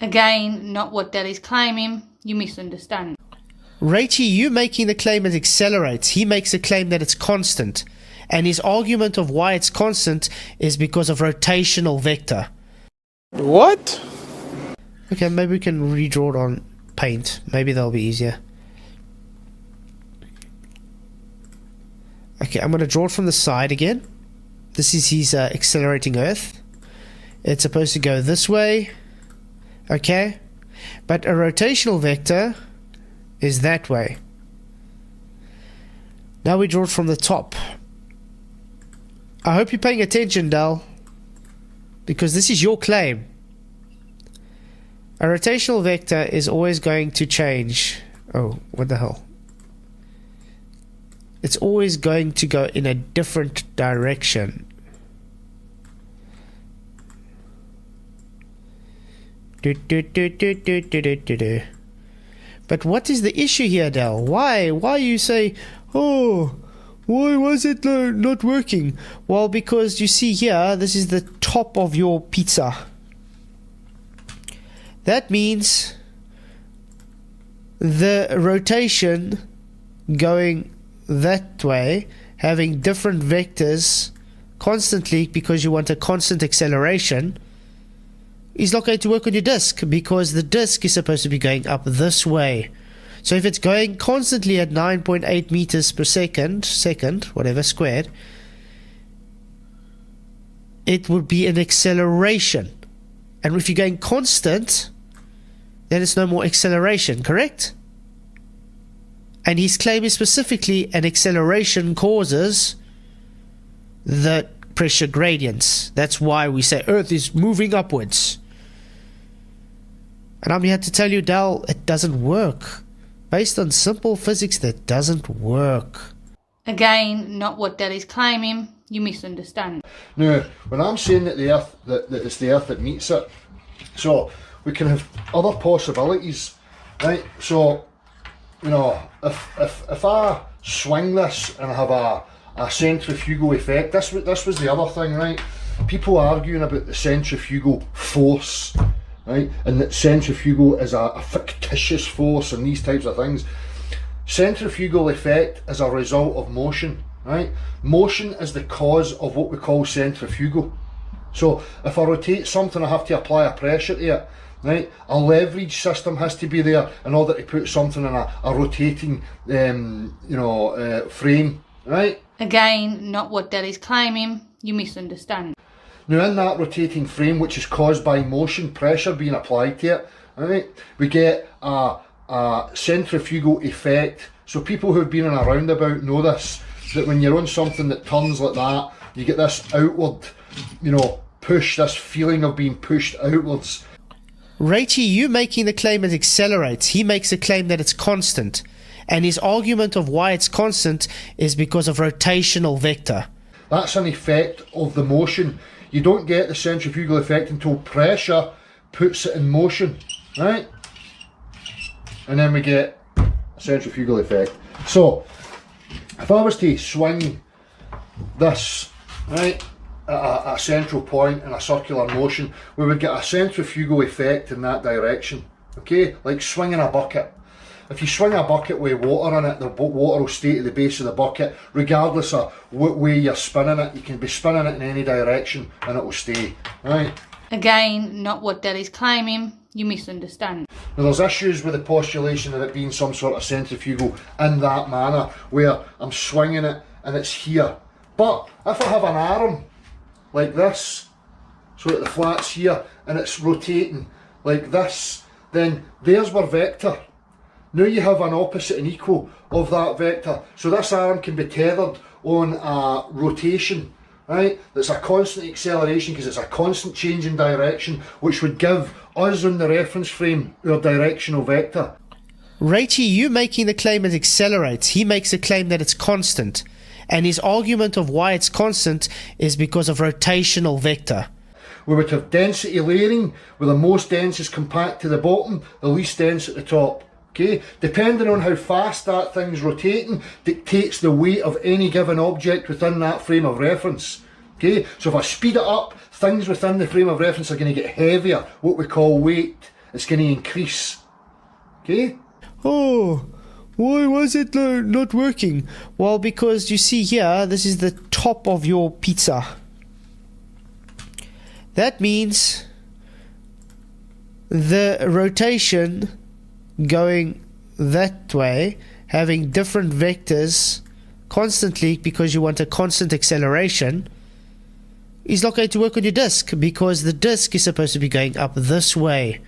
Again, not what Daddy's claiming. You misunderstand. Rachie, you making the claim it accelerates. He makes a claim that it's constant. And his argument of why it's constant is because of rotational vector. What? Okay, maybe we can redraw it on paint. Maybe that'll be easier. Okay, I'm going to draw it from the side again. This is his accelerating Earth. It's supposed to go this way. Okay. But a rotational vector is that way. Now we draw it from the top. I hope you're paying attention, Dal, because this is your claim. A rotational vector is always going to change. Oh, what the hell? It's always going to go in a different direction. But what is the issue here, Dal? Why you say, oh, why was it not working? Well, because you see here, this is the top of your pizza. That means the rotation going that way, having different vectors constantly because you want a constant acceleration, is not going to work on your disk because the disk is supposed to be going up this way. So if it's going constantly at 9.8 meters per second, whatever, squared, it would be an acceleration. And if you're going constant, then it's no more acceleration, correct? And his claim is specifically an acceleration causes the pressure gradients. That's why we say Earth is moving upwards. And I'm here to tell you, Dal, it doesn't work. Based on simple physics, that doesn't work. Again, not what Daddy's claiming. You misunderstand. Now, when I'm saying that the Earth, that it's the Earth that meets it, so we can have other possibilities, right? So, you know, if I swing this and have a centrifugal effect, this was the other thing, right? People arguing about the centrifugal force, right? And that centrifugal is a fictitious force and these types of things. Centrifugal effect is a result of motion, right? Motion is the cause of what we call centrifugal. So if I rotate something, I have to apply a pressure to it, right? A leverage system has to be there in order to put something in a rotating, frame, right? Again, not what Daddy's claiming. You misunderstand. Now in that rotating frame, which is caused by motion, pressure being applied to it, right, we get a centrifugal effect. So people who've been in a roundabout know this, that when you're on something that turns like that, you get this outward, push, this feeling of being pushed outwards. Rachie, you making the claim it accelerates. He makes a claim that it's constant. And his argument of why it's constant is because of rotational vector. That's an effect of the motion. You don't get the centrifugal effect until pressure puts it in motion, right? And then we get a centrifugal effect. So, if I was to swing this, right, at a central point in a circular motion, we would get a centrifugal effect in that direction, okay? Like swinging a bucket. If you swing a bucket with water in it, the water will stay to the base of the bucket, regardless of what way you're spinning it. You can be spinning it in any direction and it will stay, right? Again, not what Daddy's claiming. You misunderstand. Now there's issues with the postulation of it being some sort of centrifugal in that manner, where I'm swinging it and it's here. But if I have an arm like this, so that the flat's here, and it's rotating like this, then there's our vector. Now you have an opposite and equal of that vector. So this arm can be tethered on a rotation, right? That's a constant acceleration because it's a constant change in direction, which would give us on the reference frame our directional vector. Rachie, you making the claim it accelerates. He makes a claim that it's constant. And his argument of why it's constant is because of rotational vector. We would have density layering, where the most dense is compact to the bottom, the least dense at the top. Okay, depending on how fast that thing's rotating dictates the weight of any given object within that frame of reference. Okay, so if I speed it up, things within the frame of reference are going to get heavier, what we call weight. it's going to increase. Okay? Oh, why was it not working? Well, because you see here, this is the top of your pizza. That means the rotation going that way, having different vectors constantly because you want a constant acceleration, is not going to work on your disk, because the disk is supposed to be going up this way.